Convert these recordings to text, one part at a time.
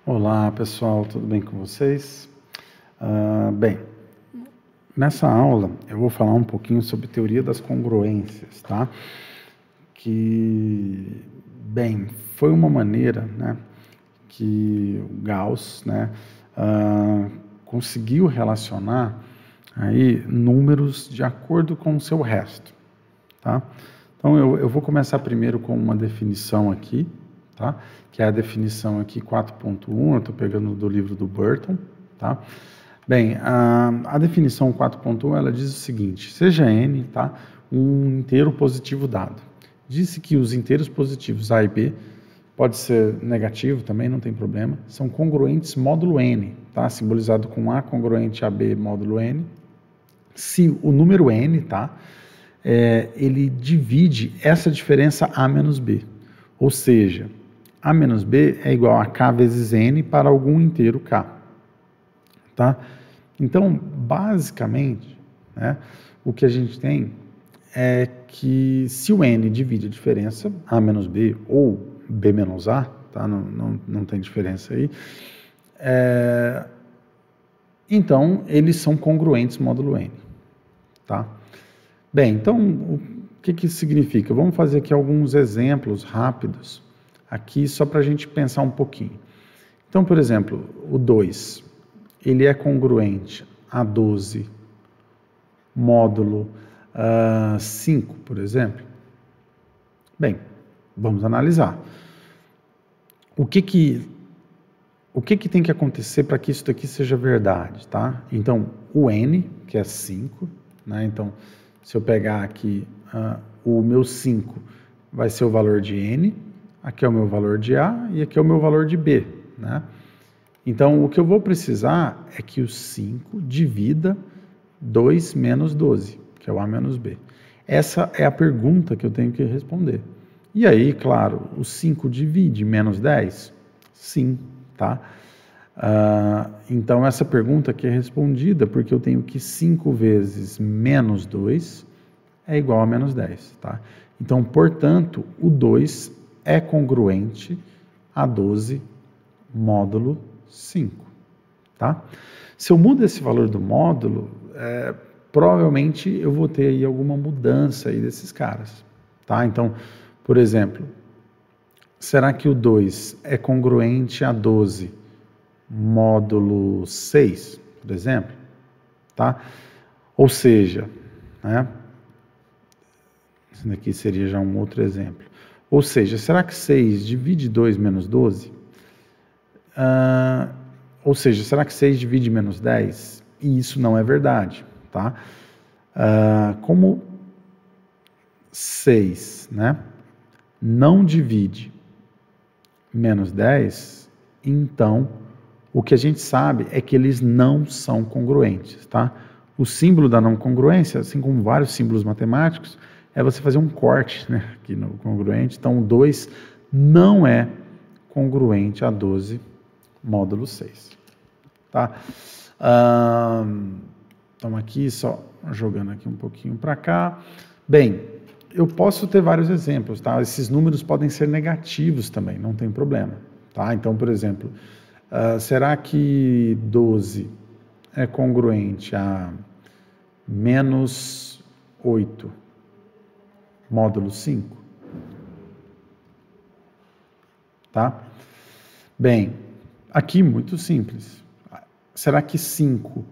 Olá pessoal, tudo bem com vocês? Bem, nessa aula eu vou falar um pouquinho sobre teoria das congruências, tá? Que, bem, foi uma maneira, né, que o Gauss, né, conseguiu relacionar aí números de acordo com o seu resto, tá? Então eu vou começar primeiro com uma definição aqui, tá? Que é a definição aqui 4.1, eu estou pegando do livro do Burton, tá? Bem, a definição 4.1, ela diz o seguinte: seja n, tá, um inteiro positivo dado. Disse que os inteiros positivos a e b, pode ser negativo também, não tem problema, são congruentes módulo n, tá? Simbolizado com a congruente a b módulo n. Se o número n, tá, ele divide essa diferença a menos b, ou seja, a menos b é igual a k vezes n para algum inteiro k, tá? Então, basicamente, né, o que a gente tem é que se o n divide a diferença a menos b ou b menos a, tá? Não tem diferença aí, então eles são congruentes módulo n, tá? Bem, então o que isso significa? Vamos fazer aqui alguns exemplos rápidos aqui só para a gente pensar um pouquinho. Então, por exemplo, o 2, ele é congruente a 12 módulo 5, por exemplo? Bem, vamos analisar. O que tem que acontecer para que isso daqui seja verdade, tá? Então, o n, que é 5, né? Então, se eu pegar aqui o meu 5 vai ser o valor de n, aqui é o meu valor de a e aqui é o meu valor de b, né? Então, o que eu vou precisar é que o 5 divida 2 menos 12, que é o a menos b. Essa é a pergunta que eu tenho que responder. E aí, claro, o 5 divide menos 10? Sim, tá? Então, essa pergunta aqui é respondida porque eu tenho que 5 vezes menos 2 é igual a menos 10, tá? Então, portanto, o 2 é congruente a 12 módulo 5, tá? Se eu mudo esse valor do módulo, provavelmente eu vou ter aí alguma mudança aí desses caras, tá? Então, por exemplo, será que o 2 é congruente a 12 módulo 6, por exemplo? Tá? Ou seja, né? Esse daqui seria já um outro exemplo. Ou seja, será que 6 divide 2 menos 12? Ou seja, será que 6 divide menos 10? E isso não é verdade, tá? Como 6, né, não divide menos 10, então o que a gente sabe é que eles não são congruentes, tá? O símbolo da não congruência, assim como vários símbolos matemáticos, é você fazer um corte, né, aqui no congruente. Então, o 2 não é congruente a 12 módulo 6, tá? Então, aqui, só jogando aqui um pouquinho para cá. Bem, eu posso ter vários exemplos, tá? Esses números podem ser negativos também, não tem problema, tá? Então, por exemplo, será que 12 é congruente a menos 8 módulo 5? Tá? Bem, aqui muito simples. Será que 5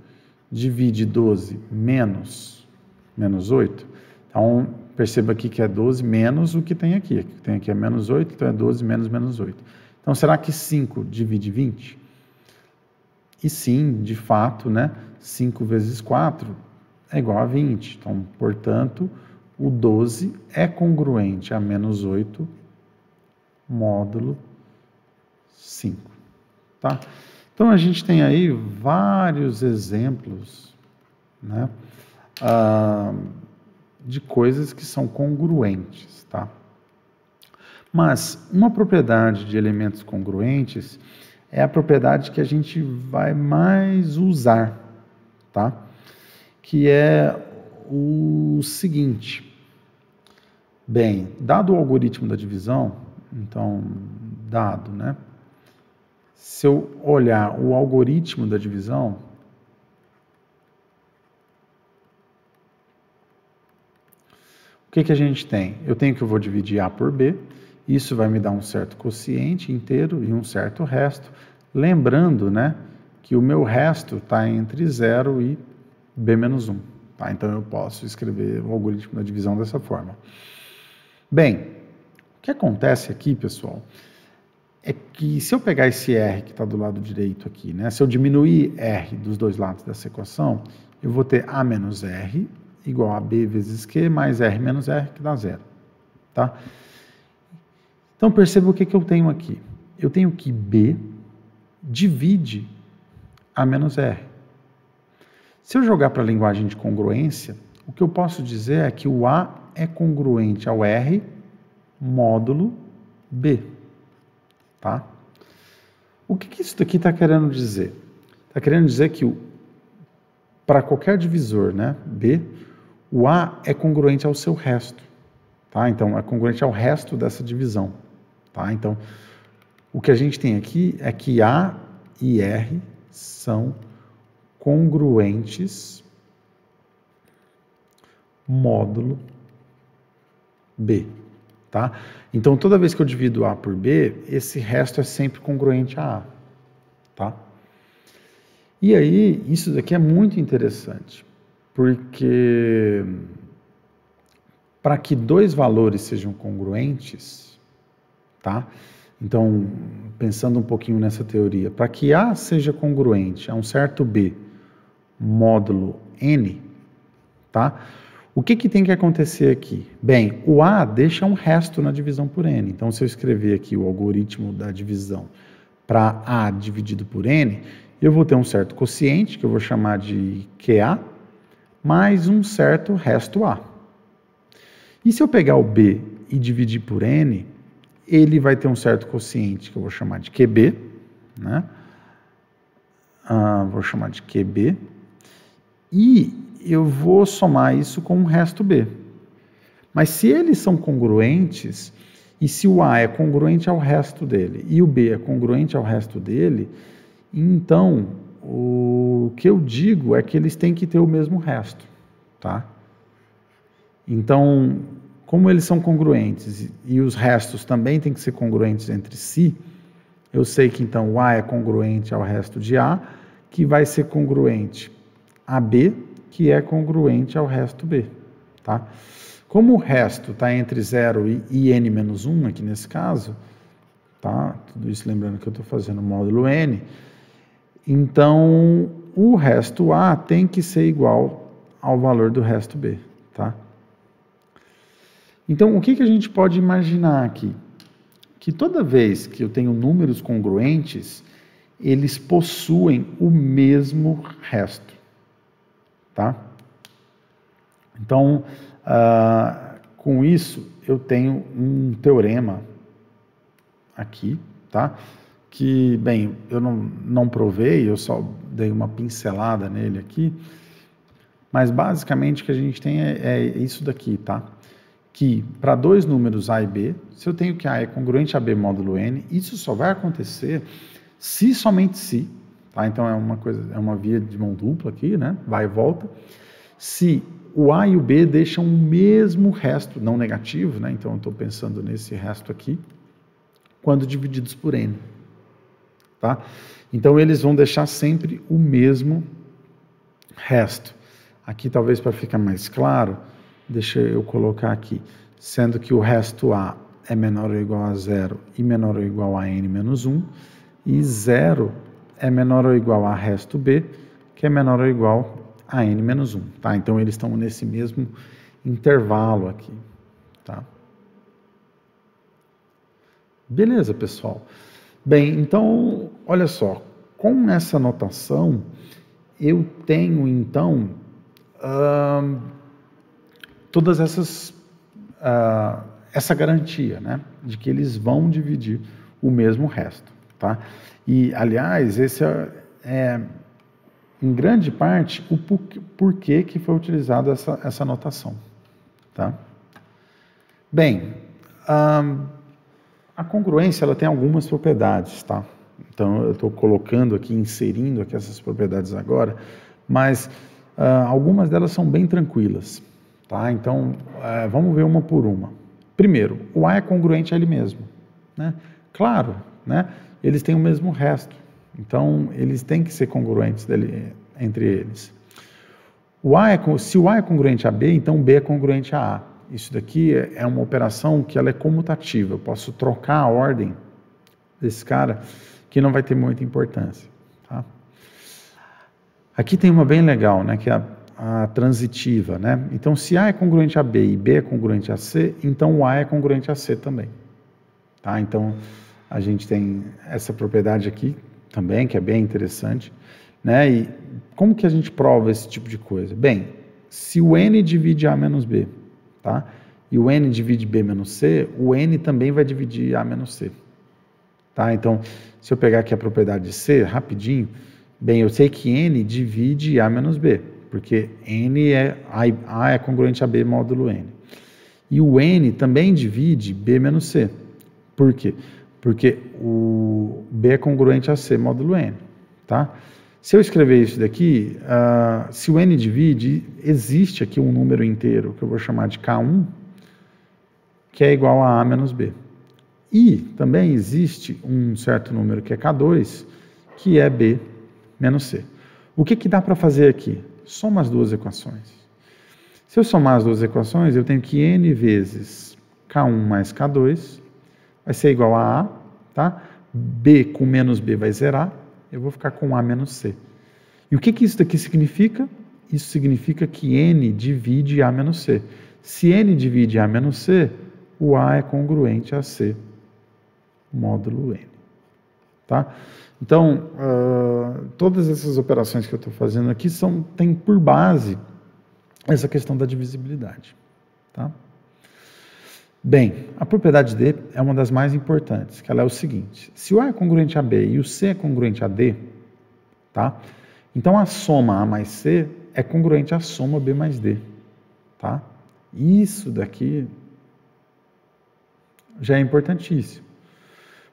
divide 12 menos 8? Então, perceba aqui que é 12 menos o que tem aqui. O que tem aqui é menos 8, então é 12 menos menos 8. Então, será que 5 divide 20? E sim, de fato, né, 5 vezes 4 é igual a 20. Então, portanto, o 12 é congruente a menos 8 módulo 5. Tá? Então, a gente tem aí vários exemplos, né, de coisas que são congruentes, tá? Mas uma propriedade de elementos congruentes é a propriedade que a gente vai mais usar, tá? Que é o seguinte. Bem, dado o algoritmo da divisão, então, dado, né? se eu olhar o algoritmo da divisão, o que a gente tem? Eu tenho que eu vou dividir A por B, isso vai me dar um certo quociente inteiro e um certo resto, lembrando, né, que o meu resto está entre 0 e B menos 1. Tá? Então eu posso escrever o algoritmo da divisão dessa forma. Bem, o que acontece aqui, pessoal, é que se eu pegar esse R que está do lado direito aqui, né, se eu diminuir R dos dois lados dessa equação, eu vou ter A menos R igual a B vezes Q mais R menos R, que dá 0. Tá? Então perceba o que eu tenho aqui. Eu tenho que B divide A menos R. Se eu jogar para a linguagem de congruência, o que eu posso dizer é que o A é congruente ao R módulo B. Tá? O que isso daqui está querendo dizer? Está querendo dizer que para qualquer divisor, né, B, o A é congruente ao seu resto. Tá? Então, é congruente ao resto dessa divisão. Tá? Então, o que a gente tem aqui é que A e R são congruentes módulo B. Tá? Então, toda vez que eu divido A por B, esse resto é sempre congruente a A. Tá? E aí, isso daqui é muito interessante, porque para que dois valores sejam congruentes, tá? Então, pensando um pouquinho nessa teoria, para que A seja congruente a um certo B módulo N, tá? O que tem que acontecer aqui? Bem, o A deixa um resto na divisão por N. Então, se eu escrever aqui o algoritmo da divisão para A dividido por N, eu vou ter um certo quociente, que eu vou chamar de QA, mais um certo resto A. E se eu pegar o B e dividir por N, ele vai ter um certo quociente, que eu vou chamar de QB, né? Vou chamar de QB, e eu vou somar isso com o resto B. Mas se eles são congruentes, e se o A é congruente ao resto dele, e o B é congruente ao resto dele, então o que eu digo é que eles têm que ter o mesmo resto, tá? Então, como eles são congruentes e os restos também têm que ser congruentes entre si, eu sei que então o A é congruente ao resto de A, que vai ser congruente a B, que é congruente ao resto B. Tá? Como o resto está entre 0 e n menos 1, aqui nesse caso, tá? Tudo isso lembrando que eu estou fazendo o módulo n, então o resto A tem que ser igual ao valor do resto B. Tá? Então, o que a gente pode imaginar aqui? Que toda vez que eu tenho números congruentes, eles possuem o mesmo resto. Tá? Então, com isso, eu tenho um teorema aqui, tá? Que, bem, eu não provei, eu só dei uma pincelada nele aqui, mas basicamente o que a gente tem é isso daqui, tá? Que para dois números A e B, se eu tenho que A é congruente a B módulo N, isso só vai acontecer se somente se, tá? Então é uma via de mão dupla aqui, né? Vai e volta. Se o A e o B deixam o mesmo resto, não negativo, né? Então eu estou pensando nesse resto aqui, quando divididos por N. Tá? Então eles vão deixar sempre o mesmo resto. Aqui talvez para ficar mais claro, deixa eu colocar aqui, sendo que o resto A é menor ou igual a 0 e menor ou igual a N menos 1, e 0 é menor ou igual a resto B, que é menor ou igual a N menos 1. Tá? Então eles estão nesse mesmo intervalo aqui. Tá? Beleza, pessoal. Bem, então, olha só, com essa notação, eu tenho, então, todas essa garantia, né, de que eles vão dividir o mesmo resto, tá? E, aliás, esse é em grande parte, o porquê que foi utilizada essa notação, tá? Bem, a congruência ela tem algumas propriedades, tá? Então, eu estou colocando aqui, inserindo aqui essas propriedades agora, mas algumas delas são bem tranquilas, tá? Então, vamos ver uma por uma. Primeiro, o A é congruente a ele mesmo, né? Claro, né? Eles têm o mesmo resto, então eles têm que ser congruentes entre eles. Se o A é congruente a B, então B é congruente a A. Isso daqui é uma operação que ela é comutativa, eu posso trocar a ordem desse cara, que não vai ter muita importância, tá? Aqui tem uma bem legal, né, que é a transitiva, né? Então, se A é congruente a B e B é congruente a C, então o A é congruente a C também, tá? Então, a gente tem essa propriedade aqui também, que é bem interessante, né? E como que a gente prova esse tipo de coisa? Bem, se o N divide A menos B, tá? E o N divide B menos C, o N também vai dividir A menos C, tá? Então, se eu pegar aqui a propriedade de C, rapidinho, bem, eu sei que N divide A menos B, porque A é congruente a B módulo N. E o N também divide B menos C. Por quê? Porque o B é congruente a C módulo N, tá? Se eu escrever isso daqui, se o N divide, existe aqui um número inteiro, que eu vou chamar de K1, que é igual a A menos B. E também existe um certo número que é K2, que é B menos C. O que dá para fazer aqui? Soma as duas equações. Se eu somar as duas equações, eu tenho que N vezes K1 mais K2 vai ser igual a A, tá? B com menos B vai zerar, eu vou ficar com A menos C. E o que isso daqui significa? Isso significa que N divide A menos C. Se N divide A menos C, o A é congruente a C módulo N, tá? Então, todas essas operações que eu estou fazendo aqui têm por base essa questão da divisibilidade, tá? Bem, a propriedade D é uma das mais importantes, que ela é o seguinte: se o A é congruente a B e o C é congruente a D, tá? Então a soma A mais C é congruente à soma B mais D, tá? Isso daqui já é importantíssimo,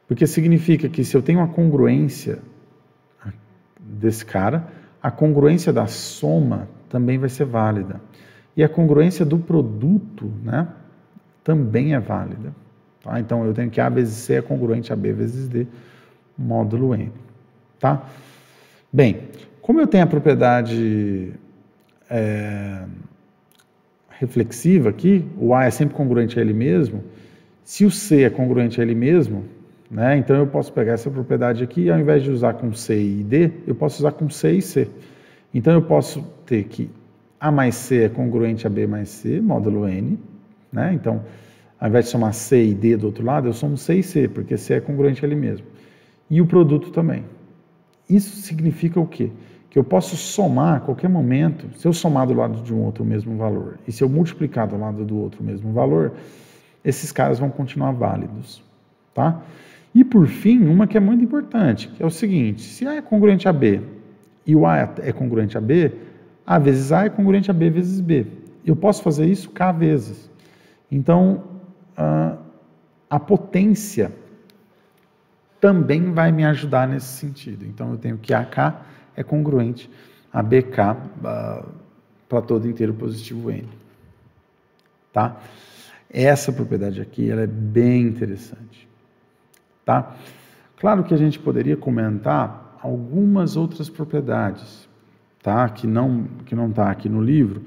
porque significa que se eu tenho uma congruência desse cara, a congruência da soma também vai ser válida. E a congruência do produto, né, também é válida. Tá? Então, eu tenho que A vezes C é congruente a B vezes D, módulo N. Tá? Bem, como eu tenho a propriedade reflexiva aqui, o A é sempre congruente a ele mesmo, se o C é congruente a ele mesmo, né, então eu posso pegar essa propriedade aqui e ao invés de usar com C e D, eu posso usar com C e C. Então, eu posso ter que A mais C é congruente a B mais C, módulo N, né? Então, ao invés de somar C e D do outro lado, eu somo C e C, porque C é congruente a ele mesmo. E o produto também. Isso significa o quê? Que eu posso somar a qualquer momento, se eu somar do lado de um outro o mesmo valor, e se eu multiplicar do lado do outro o mesmo valor, esses caras vão continuar válidos, tá? E por fim, uma que é muito importante, que é o seguinte: se A é congruente a B e o A é congruente a B, A vezes A é congruente a B vezes B. Eu posso fazer isso K vezes. Então, a potência também vai me ajudar nesse sentido. Então, eu tenho que AK é congruente a BK para todo inteiro positivo N. Tá? Essa propriedade aqui ela é bem interessante. Tá? Claro que a gente poderia comentar algumas outras propriedades, tá? Que não está aqui no livro,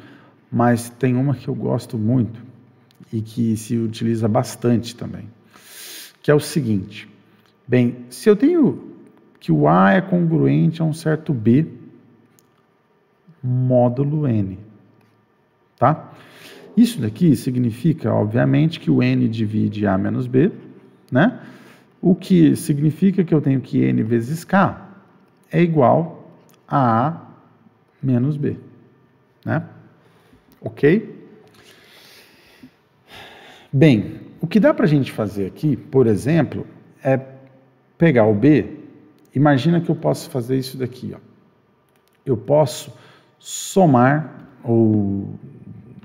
mas tem uma que eu gosto muito e que se utiliza bastante também, que é o seguinte: bem, se eu tenho que o A é congruente a um certo B módulo N, tá? Isso daqui significa, obviamente, que o N divide A menos B, né? O que significa que eu tenho que N vezes K é igual a A menos B, né? Ok? Bem, o que dá para a gente fazer aqui, por exemplo, é pegar o B. Imagina que eu posso fazer isso daqui, ó. Eu posso somar ou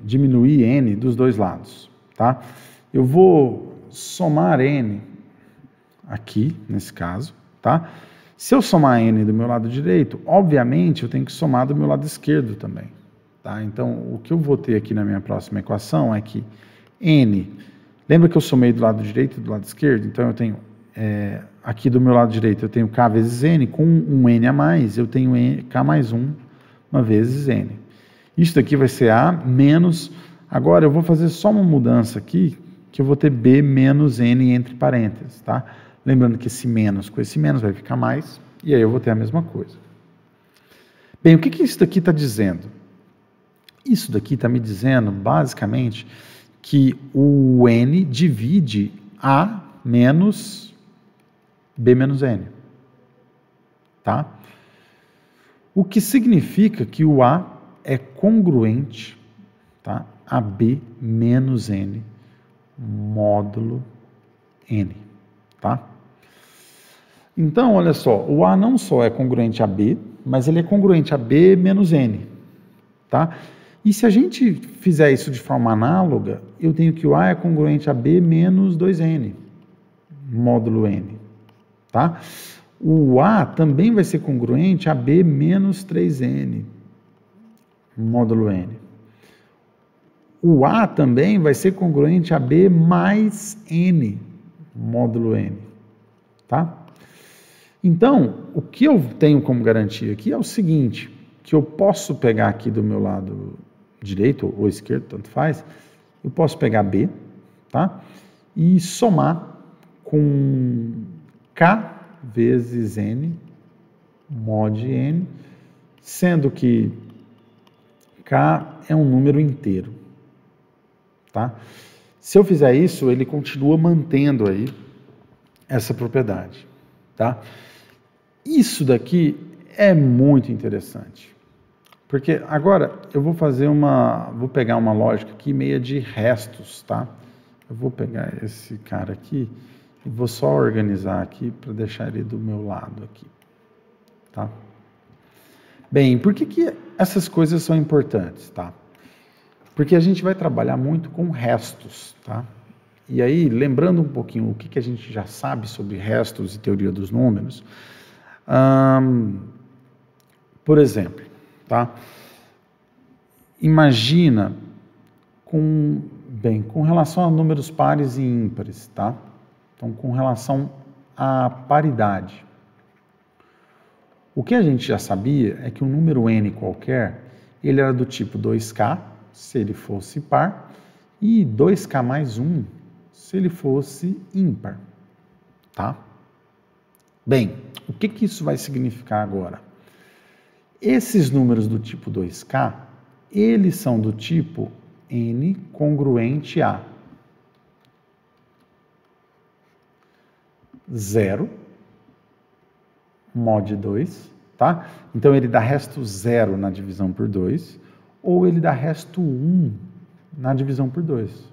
diminuir N dos dois lados, tá? Eu vou somar N aqui, nesse caso, tá? Se eu somar n do meu lado direito, obviamente eu tenho que somar do meu lado esquerdo também. Tá? Então, o que eu vou ter aqui na minha próxima equação é que n, lembra que eu somei do lado direito e do lado esquerdo? Então, eu tenho, aqui do meu lado direito, eu tenho k vezes n, com um n a mais, eu tenho k mais 1 uma vezes n. Isso daqui vai ser a menos, agora eu vou fazer só uma mudança aqui, que eu vou ter b menos n entre parênteses, tá? Lembrando que esse menos com esse menos vai ficar mais, e aí eu vou ter a mesma coisa. Bem, o que isso daqui está dizendo? Isso daqui está me dizendo, basicamente, que o n divide a menos b menos n. Tá? O que significa que o a é congruente, tá, a b menos n módulo n. Tá? Então, olha só, o a não só é congruente a b, mas ele é congruente a b menos n. Tá? E se a gente fizer isso de forma análoga, eu tenho que o a é congruente a b menos 2n, módulo n. Tá? O a também vai ser congruente a b menos 3n, módulo n. O a também vai ser congruente a b mais n, módulo n. Tá? Então, o que eu tenho como garantia aqui é o seguinte, que eu posso pegar aqui do meu lado direito ou esquerdo, tanto faz, eu posso pegar b, tá? E somar com k vezes n, mod n, sendo que k é um número inteiro, tá? Se eu fizer isso, ele continua mantendo aí essa propriedade, tá? Isso daqui é muito interessante. Porque agora eu vou pegar uma lógica aqui meia de restos, tá? Eu vou pegar esse cara aqui e vou só organizar aqui para deixar ele do meu lado aqui, tá? Bem, por que essas coisas são importantes, tá? Porque a gente vai trabalhar muito com restos, tá? E aí, lembrando um pouquinho o que a gente já sabe sobre restos e teoria dos números, por exemplo, tá? Imagina com relação a números pares e ímpares, tá? Então, com relação à paridade. O que a gente já sabia é que um número n qualquer, ele era do tipo 2k, se ele fosse par, e 2k mais 1, se ele fosse ímpar, tá? Bem, o que isso vai significar agora? Esses números do tipo 2k, eles são do tipo n congruente a 0, mod 2, tá? Então, ele dá resto 0 na divisão por 2, ou ele dá resto 1 na divisão por 2.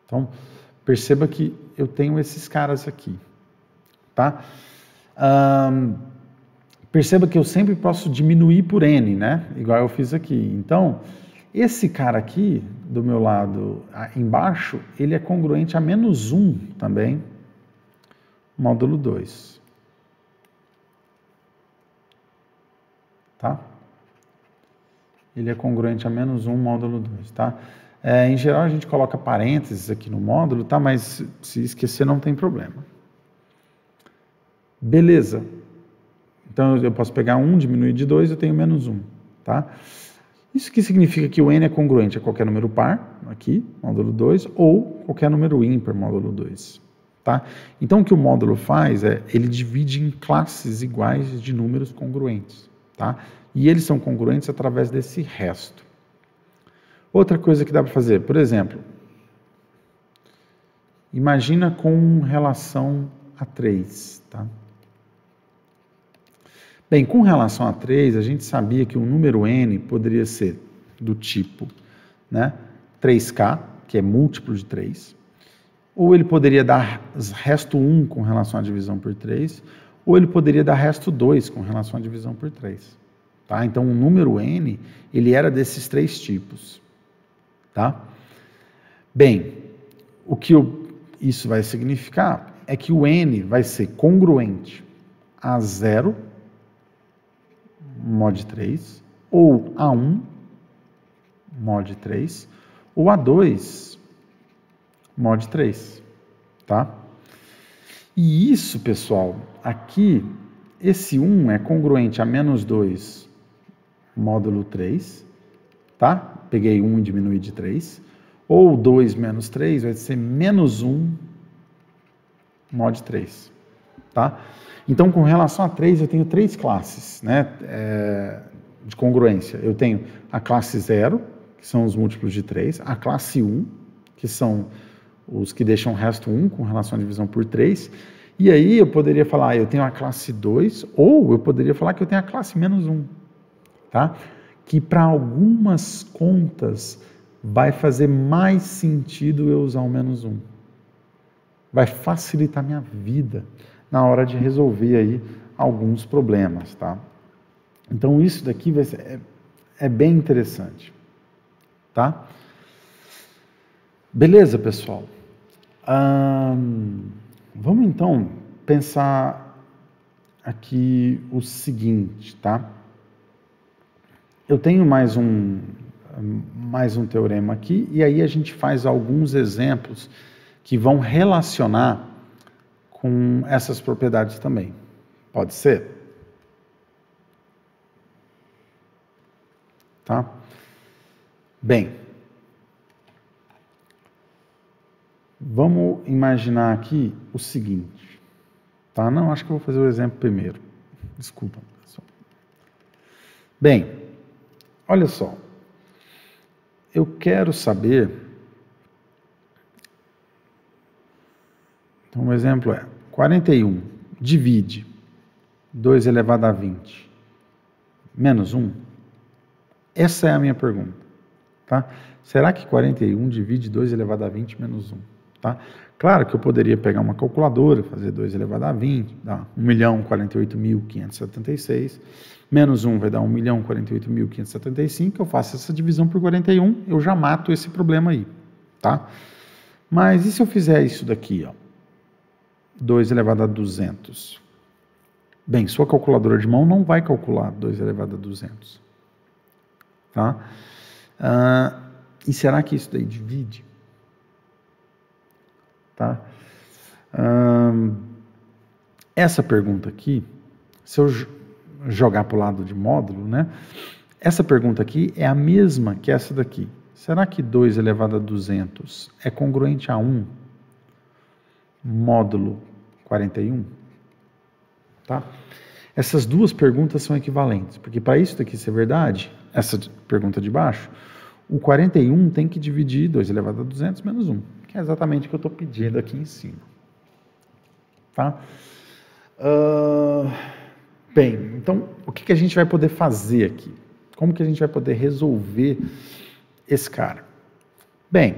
Então, perceba que eu tenho esses caras aqui, tá? Perceba que eu sempre posso diminuir por n, né? Igual eu fiz aqui. Então, esse cara aqui, do meu lado embaixo, ele é congruente a menos 1 também, módulo 2. Tá? Ele é congruente a menos 1, módulo 2, tá? Em geral, a gente coloca parênteses aqui no módulo, tá? Mas se esquecer, não tem problema. Beleza. Então, eu posso pegar 1, diminuir de 2, eu tenho menos 1, tá? Isso que significa que o n é congruente a qualquer número par, aqui, módulo 2, ou qualquer número ímpar, módulo 2, tá? Então, o que o módulo faz é, ele divide em classes iguais de números congruentes, tá? E eles são congruentes através desse resto. Outra coisa que dá para fazer, por exemplo, imagina com relação a 3, tá? Bem, com relação a 3, a gente sabia que o número n poderia ser do tipo, né, 3k, que é múltiplo de 3, ou ele poderia dar resto 1 com relação à divisão por 3, ou ele poderia dar resto 2 com relação à divisão por 3. Tá? Então, o número n, ele era desses 3 tipos. Tá? Bem, o que isso vai significar é que o n vai ser congruente A0 mod 3, ou A1 mod 3, ou A2 mod 3, tá? E isso, pessoal, aqui, esse 1 é congruente a menos 2 módulo 3, tá? Peguei 1 e diminuí de 3. Ou 2 menos 3 vai ser menos 1 mod 3, tá? Então, com relação a 3, eu tenho 3 classes, né, de congruência. Eu tenho a classe 0, que são os múltiplos de 3, a classe 1, que são os que deixam o resto 1 com relação à divisão por 3, e aí eu poderia falar, eu tenho a classe 2, ou eu poderia falar que eu tenho a classe menos 1, tá? Que para algumas contas vai fazer mais sentido eu usar o menos 1. Vai facilitar minha vida na hora de resolver aí alguns problemas, tá? Então isso daqui vai ser, é bem interessante, tá? Beleza, pessoal? Vamos então pensar aqui o seguinte, tá? Eu tenho mais um teorema aqui, e aí a gente faz alguns exemplos que vão relacionar com essas propriedades também. Pode ser? Tá? Bem, vamos imaginar aqui o seguinte, tá? Não, acho que eu vou fazer o exemplo primeiro. Desculpa, pessoal. Bem, olha só. Eu quero saber... Então, o exemplo é 41 divide 2 elevado a 20 menos 1. Essa é a minha pergunta, tá? Será que 41 divide 2 elevado a 20 menos 1? Tá? Claro que eu poderia pegar uma calculadora, fazer 2 elevado a 20, dá 1.048.576, menos 1 vai dar 1.048.575, eu faço essa divisão por 41, eu já mato esse problema aí, tá? Mas e se eu fizer isso daqui, ó? 2 elevado a 200. Bem, sua calculadora de mão não vai calcular 2 elevado a 200. Tá? E será que isso daí divide? Tá? Essa pergunta aqui, se eu jogar para o lado de módulo, né? Essa pergunta aqui é a mesma que essa daqui. Será que 2 elevado a 200 é congruente a 1 módulo 41? Tá? Essas duas perguntas são equivalentes, porque para isso daqui ser verdade, essa pergunta de baixo, o 41 tem que dividir 2 elevado a 200 menos 1, que é exatamente o que eu estou pedindo aqui em cima. Tá? Bem, então, o que a gente vai poder fazer aqui? Como que a gente vai poder resolver esse cara? Bem,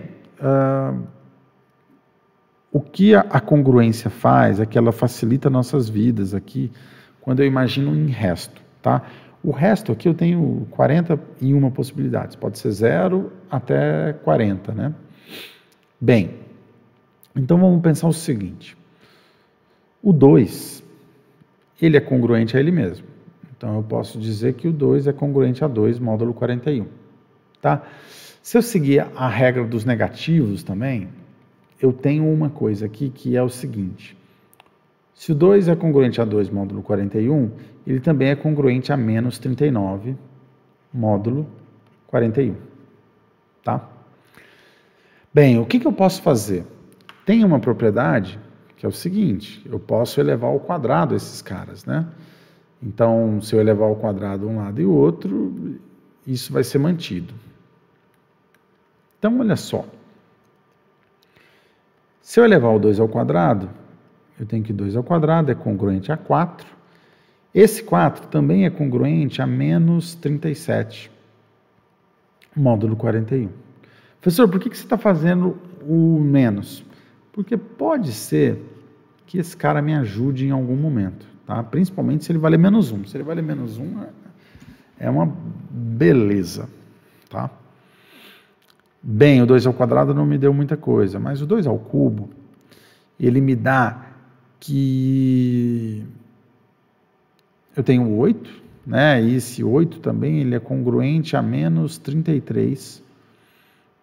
o que a congruência faz é que ela facilita nossas vidas aqui, quando eu imagino em resto, tá? O resto aqui eu tenho 41 possibilidades, pode ser 0 até 40, né? Bem, então vamos pensar o seguinte, o 2, ele é congruente a ele mesmo, então eu posso dizer que o 2 é congruente a 2 módulo 41, tá? Se eu seguir a regra dos negativos também, eu tenho uma coisa aqui que é o seguinte, se o 2 é congruente a 2 módulo 41, ele também é congruente a menos 39 módulo 41, tá? Bem, o que eu posso fazer? Tem uma propriedade que é o seguinte, eu posso elevar ao quadrado esses caras, né? Então, se eu elevar ao quadrado um lado e o outro, isso vai ser mantido. Então, olha só. Se eu elevar o 2 ao quadrado, eu tenho que 2 ao quadrado é congruente a 4. Esse 4 também é congruente a menos 37, módulo 41. Professor, por que você está fazendo o menos? Porque pode ser que esse cara me ajude em algum momento, tá? Principalmente se ele valer menos 1. Se ele valer menos 1, é uma beleza, tá? Bem, o 2 ao quadrado não me deu muita coisa, mas o 2 ao cubo, ele me dá que eu tenho 8, né? E esse 8 também ele é congruente a menos 33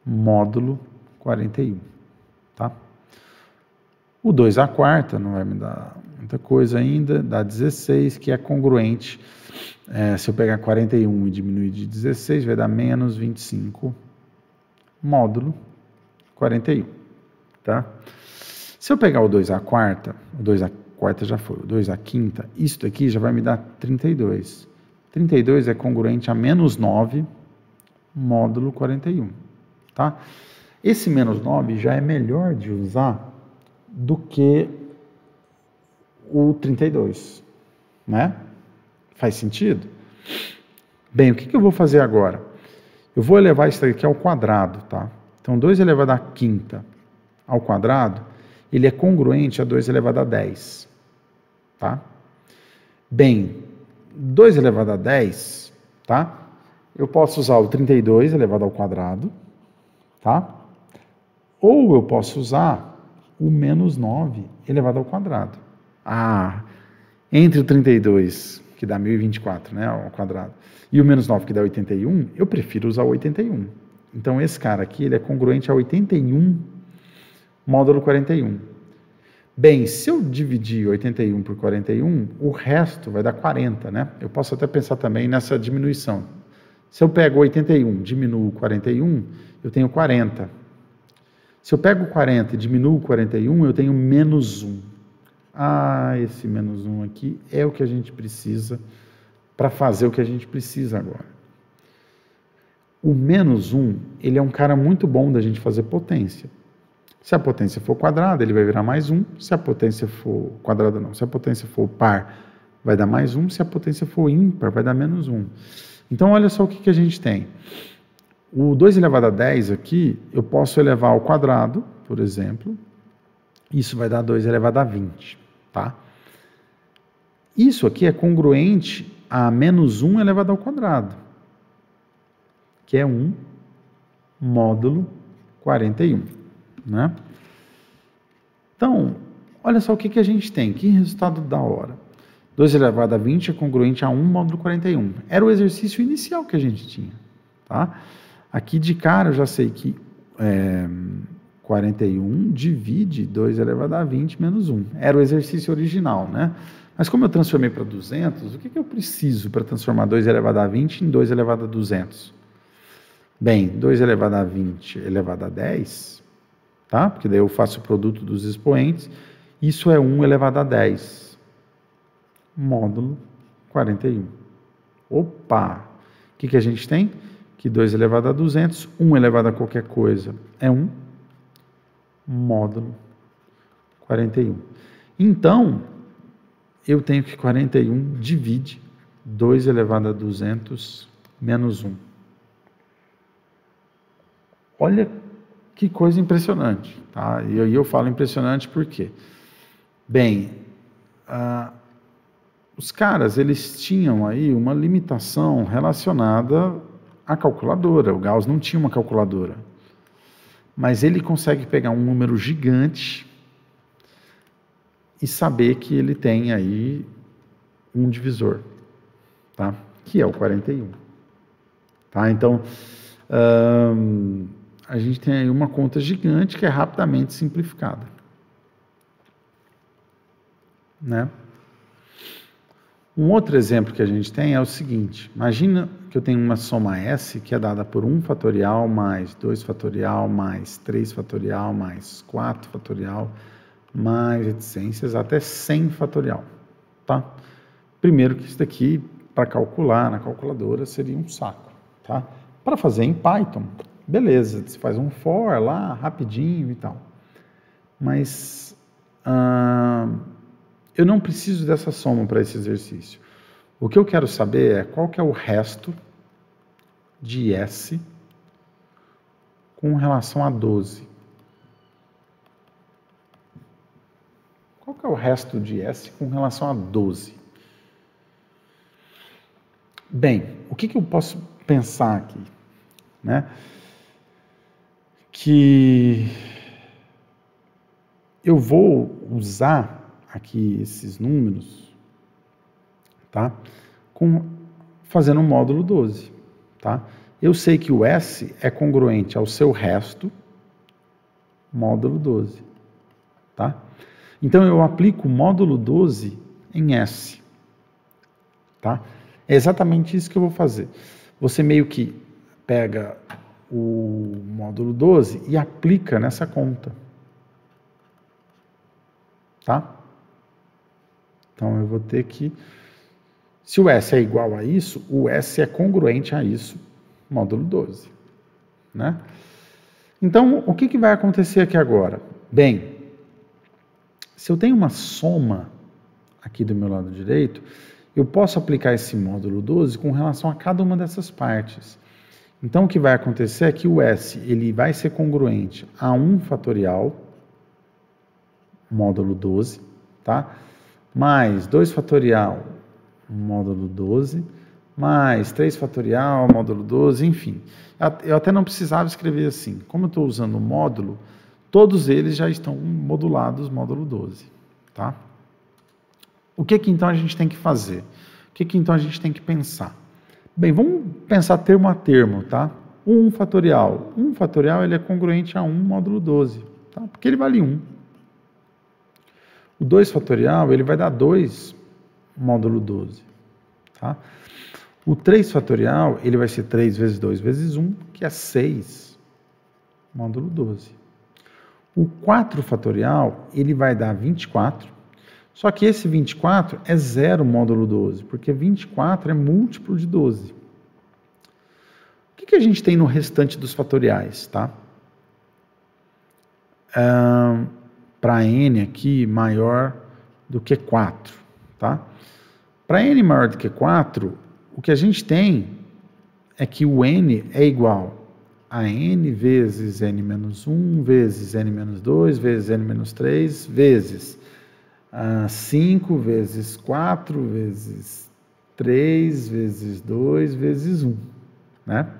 módulo 41, tá? O 2 à quarta não vai me dar muita coisa ainda, dá 16, que é congruente. Se eu pegar 41 e diminuir de 16, vai dar menos 25 módulo 41, tá? Se eu pegar o 2 à quarta, o 2 à quarta já foi, o 2 à quinta, isso daqui já vai me dar 32. 32 é congruente a menos 9 módulo 41, tá? Esse menos 9 já é melhor de usar do que o 32, né? Faz sentido? Bem, o que eu vou fazer agora? Eu vou elevar isso aqui ao quadrado, tá? Então, 2 elevado à quinta ao quadrado, ele é congruente a 2 elevado a 10, tá? Bem, 2 elevado a 10, tá? Eu posso usar o 32 elevado ao quadrado, tá? Ou eu posso usar o menos 9 elevado ao quadrado. Entre o 32, que dá 1024, né, ao quadrado, e o menos 9, que dá 81, eu prefiro usar o 81. Então, esse cara aqui, ele é congruente a 81 módulo 41. Bem, se eu dividir 81 por 41, o resto vai dar 40, né? Eu posso até pensar também nessa diminuição. Se eu pego 81, diminuo 41, eu tenho 40. Se eu pego 40 e diminuo 41, eu tenho menos 1. Esse menos 1 aqui é o que a gente precisa para fazer o que a gente precisa agora. O menos 1, ele é um cara muito bom da gente fazer potência. Se a potência for quadrada, ele vai virar mais 1. Se a potência for quadrada, não. Se a potência for par, vai dar mais 1. Se a potência for ímpar, vai dar menos 1. Então, olha só o que a gente tem. O 2 elevado a 10 aqui, eu posso elevar ao quadrado, por exemplo. Isso vai dar 2 elevado a 20, tá? Isso aqui é congruente a menos 1 elevado ao quadrado, que é 1 módulo 41, né? Então, olha só o que a gente tem. Que resultado da hora. 2 elevado a 20 é congruente a 1 módulo 41. Era o exercício inicial que a gente tinha, tá? Aqui de cara eu já sei que 41 divide 2 elevado a 20 menos 1. Era o exercício original, né? Mas como eu transformei para 200, o que eu preciso para transformar 2 elevado a 20 em 2 elevado a 200? Bem, 2 elevado a 20 elevado a 10, tá? Porque daí eu faço o produto dos expoentes. Isso é 1 elevado a 10, módulo 41. Opa! O que a gente tem? Que 2 elevado a 200, 1 elevado a qualquer coisa é 1, módulo 41. Então, eu tenho que 41 divide 2 elevado a 200 menos 1. Olha que coisa impressionante, tá? E eu falo impressionante por quê? Bem, os caras, eles tinham aí uma limitação relacionada à calculadora. O Gauss não tinha uma calculadora. Mas ele consegue pegar um número gigante e saber que ele tem aí um divisor, tá? Que é o 41. Tá? Então, a gente tem aí uma conta gigante que é rapidamente simplificada, né? Um outro exemplo que a gente tem é o seguinte: imagina que eu tenho uma soma S que é dada por 1 fatorial mais 2 fatorial mais 3 fatorial mais 4 fatorial mais reticências até 100 fatorial, tá? Primeiro que isso daqui, para calcular na calculadora, seria um saco, tá? Para fazer em Python, beleza, você faz um for lá, rapidinho e tal. Mas eu não preciso dessa soma para esse exercício. O que eu quero saber é qual que é o resto de S com relação a 12. Qual que é o resto de S com relação a 12? Bem, o que eu posso pensar aqui, né? Que eu vou usar aqui esses números tá? Fazendo um módulo 12, tá? Eu sei que o S é congruente ao seu resto, módulo 12, tá? Então, eu aplico o módulo 12 em S, tá? É exatamente isso que eu vou fazer. Você meio que pega o módulo 12 e aplica nessa conta, tá? Então, eu vou ter que... Se o S é igual a isso, o S é congruente a isso, módulo 12, né? Então, o que vai acontecer aqui agora? Bem, se eu tenho uma soma aqui do meu lado direito, eu posso aplicar esse módulo 12 com relação a cada uma dessas partes. Então, o que vai acontecer é que o S ele vai ser congruente a 1 fatorial, módulo 12, tá? Mais 2 fatorial, módulo 12, mais 3 fatorial, módulo 12, enfim. Eu até não precisava escrever assim. Como eu estou usando o módulo, todos eles já estão modulados, módulo 12, tá? O que então a gente tem que fazer? O que então a gente tem que pensar? Bem, vamos pensar termo a termo, tá? 1 fatorial. 1 fatorial ele é congruente a 1 módulo 12, tá? Porque ele vale 1. O 2 fatorial ele vai dar 2 módulo 12, tá? O 3 fatorial ele vai ser 3 vezes 2 vezes 1, que é 6 módulo 12. O 4 fatorial ele vai dar 24, só que esse 24 é 0 módulo 12, porque 24 é múltiplo de 12. O que a gente tem no restante dos fatoriais, tá? Para n aqui maior do que 4, tá? Para n maior do que 4, o que a gente tem é que o n é igual a n vezes n menos 1, vezes n menos 2, vezes n menos 3, vezes 5 vezes 4, vezes 3, vezes 2, vezes 1, né?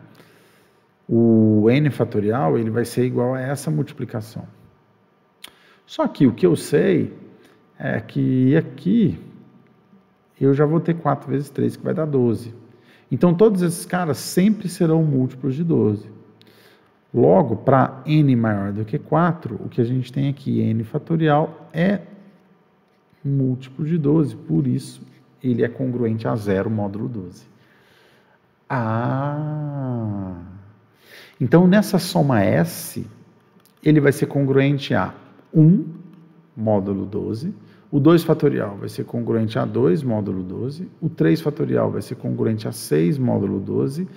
O n fatorial ele vai ser igual a essa multiplicação. Só que o que eu sei é que aqui eu já vou ter 4 vezes 3, que vai dar 12. Então, todos esses caras sempre serão múltiplos de 12. Logo, para n maior do que 4, o que a gente tem aqui, n fatorial, é múltiplo de 12, por isso ele é congruente a 0 módulo 12. Então, nessa soma S, ele vai ser congruente a 1 módulo 12, o 2 fatorial vai ser congruente a 2 módulo 12, o 3 fatorial vai ser congruente a 6 módulo 12,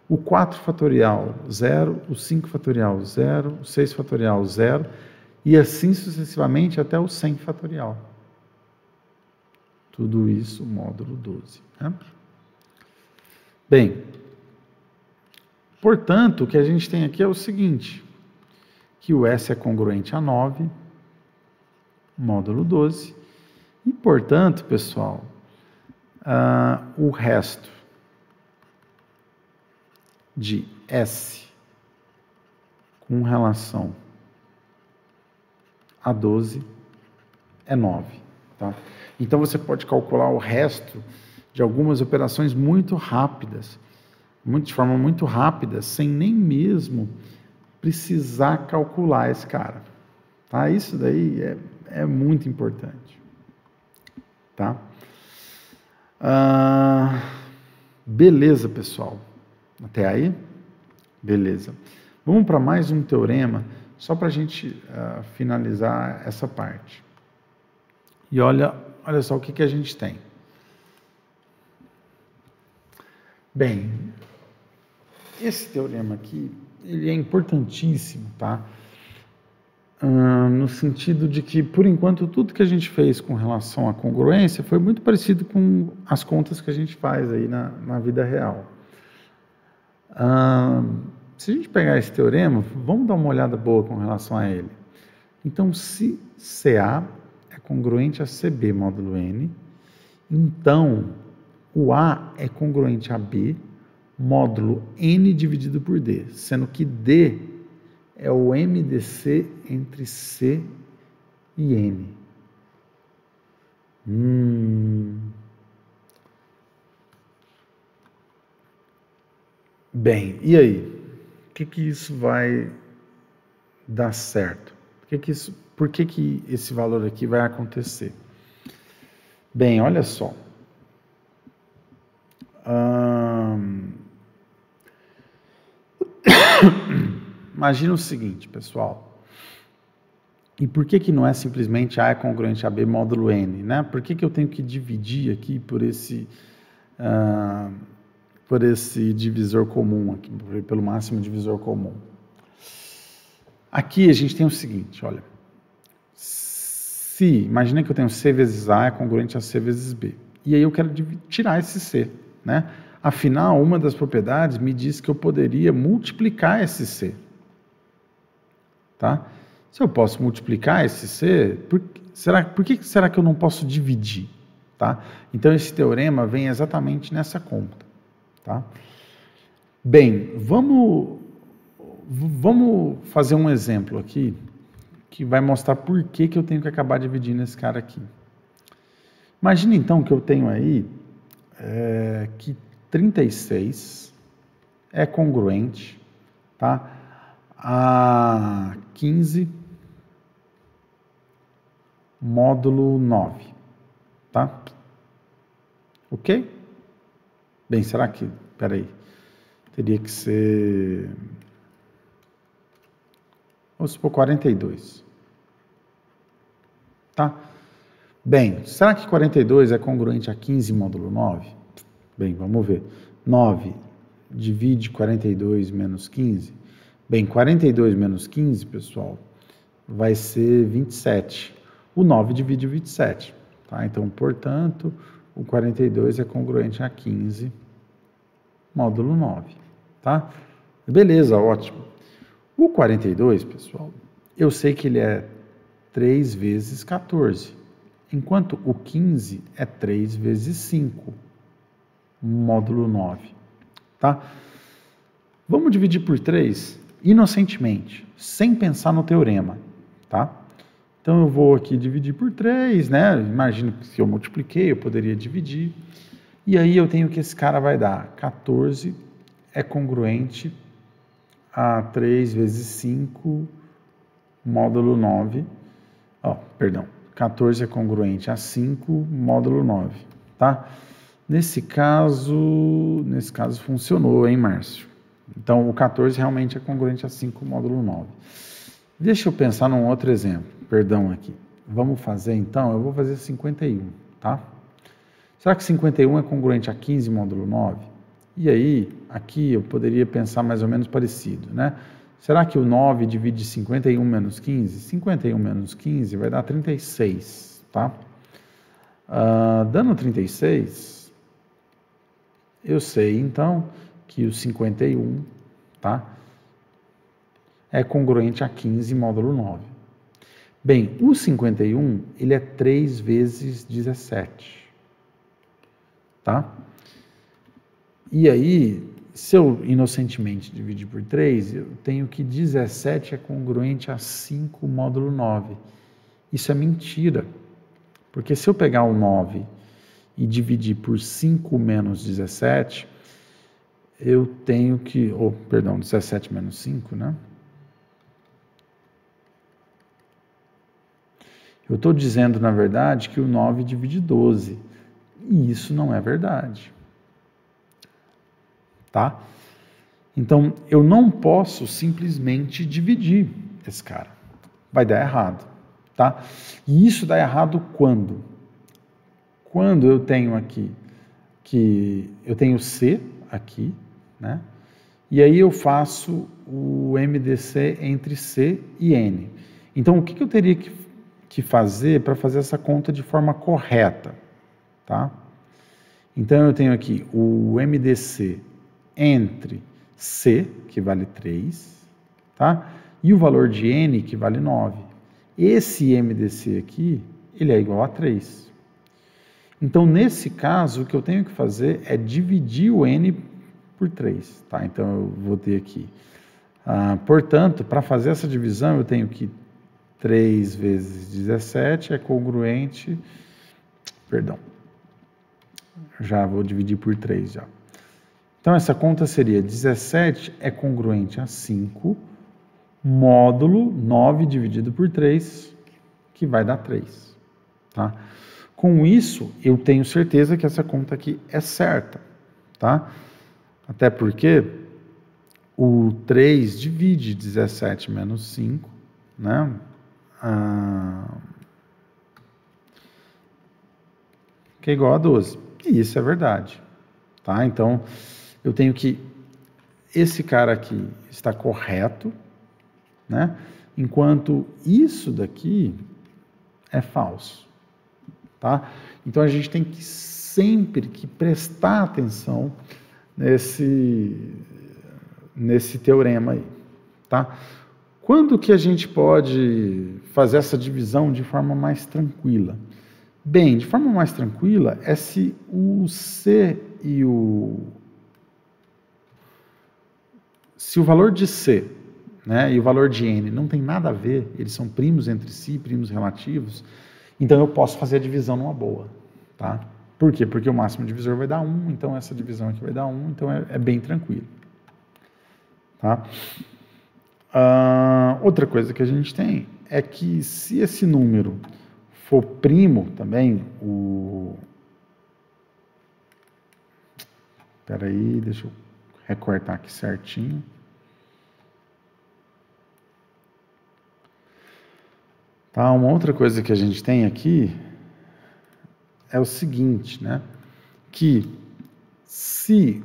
o 4 fatorial 0, o 5 fatorial 0, o 6 fatorial 0, e assim sucessivamente até o 100 fatorial. Tudo isso módulo 12. Né? Bem, portanto, o que a gente tem aqui é o seguinte, que o S é congruente a 9, módulo 12, e, portanto, pessoal, o resto de S com relação a 12 é 9. Tá? Então, você pode calcular o resto de algumas operações muito rápidas, de forma muito rápida, sem nem mesmo precisar calcular esse cara. Tá? Isso daí é muito importante. Tá? Beleza, pessoal. Até aí? Beleza. Vamos para mais um teorema, só para a gente finalizar essa parte. E olha só o que a gente tem. Bem, esse teorema aqui, ele é importantíssimo, tá? No sentido de que, por enquanto, tudo que a gente fez com relação à congruência foi muito parecido com as contas que a gente faz aí na vida real. Se a gente pegar esse teorema, vamos dar uma olhada boa com relação a ele. Então, se CA é congruente a CB módulo N, então o A é congruente a B módulo N dividido por D, sendo que D é o MDC entre C e N. Bem, e aí? O que isso vai dar certo? Por que esse valor aqui vai acontecer? Bem, olha só. Imagina o seguinte, pessoal. E por que não é simplesmente A é congruente a B módulo N, né? Por que eu tenho que dividir aqui por esse divisor comum, aqui, pelo máximo divisor comum? Aqui a gente tem o seguinte, olha. Imagina que eu tenho C vezes A é congruente a C vezes B. E aí eu quero tirar esse C, né? Afinal, uma das propriedades me diz que eu poderia multiplicar esse C. Tá? Se eu posso multiplicar esse C, por que será que eu não posso dividir? Tá? Então, esse teorema vem exatamente nessa conta. Tá? Bem, vamos fazer um exemplo aqui que vai mostrar por que eu tenho que acabar dividindo esse cara aqui. Imagina então que eu tenho aí que 36 é congruente, tá? A 15 módulo 9, tá? Ok? Bem, será que, peraí, teria que ser, vamos supor 42, tá? Bem, será que 42 é congruente a 15 módulo 9? Bem, vamos ver. 9 divide 42 menos 15. Bem, 42 menos 15, pessoal, vai ser 27. O 9 divide 27. Tá? Então, portanto, o 42 é congruente a 15 módulo 9. Tá? Beleza, ótimo. O 42, pessoal, eu sei que ele é 3 vezes 14, enquanto o 15 é 3 vezes 5, módulo 9. Tá? Vamos dividir por 3 inocentemente, sem pensar no teorema. Tá? Então, eu vou aqui dividir por 3, né? Imagino que se eu multipliquei, eu poderia dividir. E aí eu tenho que esse cara vai dar 14 é congruente a 3 vezes 5 módulo 9. Perdão. 14 é congruente a 5 módulo 9. Tá? Nesse caso funcionou, hein, Márcio? Então, o 14 realmente é congruente a 5 módulo 9. Deixa eu pensar num outro exemplo. Perdão aqui. Vamos fazer, então, eu vou fazer 51, tá? Será que 51 é congruente a 15 módulo 9? E aí, aqui eu poderia pensar mais ou menos parecido, né? Será que o 9 divide 51 menos 15? 51 menos 15 vai dar 36, tá? Dando 36, eu sei, então, que o 51, tá? É congruente a 15 módulo 9. Bem, o 51, ele é 3 vezes 17, tá? E aí, se eu inocentemente dividir por 3, eu tenho que 17 é congruente a 5 módulo 9. Isso é mentira, porque se eu pegar o 9 e dividir por 5 menos 17, eu tenho que, 17 menos 5, né? Eu estou dizendo, na verdade, que o 9 divide 12, e isso não é verdade. Tá? Então, eu não posso simplesmente dividir esse cara. Vai dar errado. Tá? E isso dá errado quando? Quando eu tenho aqui, que eu tenho C aqui, né? E aí eu faço o MDC entre C e N. Então, o que eu teria que fazer para fazer essa conta de forma correta? Tá? Então, eu tenho aqui o MDC entre C, que vale 3, tá? E o valor de N, que vale 9. Esse MDC aqui, ele é igual a 3. Então, nesse caso, o que eu tenho que fazer é dividir o N por 3, tá? Então, eu vou ter aqui. Portanto, para fazer essa divisão, eu tenho que 3 vezes 17 é congruente... Perdão. Já vou dividir por 3, já. Então, essa conta seria 17 é congruente a 5, módulo 9 dividido por 3, que vai dar 3. Tá? Com isso, eu tenho certeza que essa conta aqui é certa. Tá? Até porque o 3 divide 17 menos 5, né? Que é igual a 12. E isso é verdade. Tá? Então, eu tenho que esse cara aqui está correto, né? Enquanto isso daqui é falso. Tá? Então, a gente tem que sempre prestar atenção nesse teorema aí. Tá? Quando que a gente pode fazer essa divisão de forma mais tranquila? Bem, de forma mais tranquila é se o C e se o valor de C, né, e o valor de N não tem nada a ver, eles são primos entre si, primos relativos, então eu posso fazer a divisão numa boa. Tá? Por quê? Porque o máximo divisor vai dar 1, então essa divisão aqui vai dar 1, então é bem tranquilo. Tá? Outra coisa que a gente tem é que se esse número for primo também, Espera aí, deixa eu recortar aqui certinho. Tá, uma outra coisa que a gente tem aqui é o seguinte, né? Que se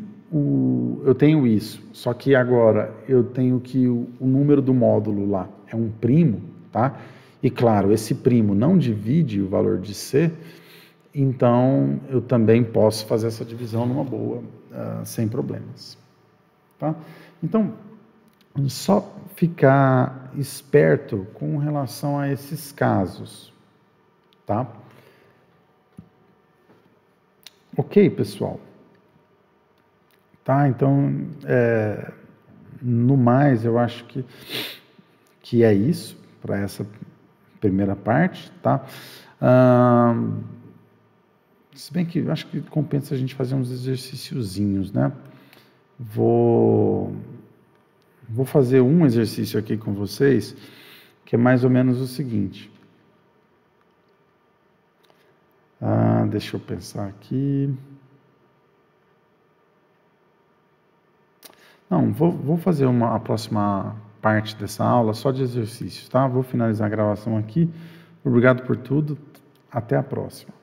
eu tenho isso, só que agora eu tenho que o número do módulo lá é um primo, tá? E claro, esse primo não divide o valor de C, então eu também posso fazer essa divisão numa boa, sem problemas. Tá? Então, só ficar esperto com relação a esses casos. Tá? Ok, pessoal? Tá, então, no mais, eu acho que é isso para essa primeira parte, tá? Se bem que eu acho que compensa a gente fazer uns exercíciozinhos, né? Vou fazer um exercício aqui com vocês, que é mais ou menos o seguinte. Deixa eu pensar aqui. Não, vou fazer a próxima parte dessa aula só de exercícios, tá? Vou finalizar a gravação aqui. Obrigado por tudo. Até a próxima.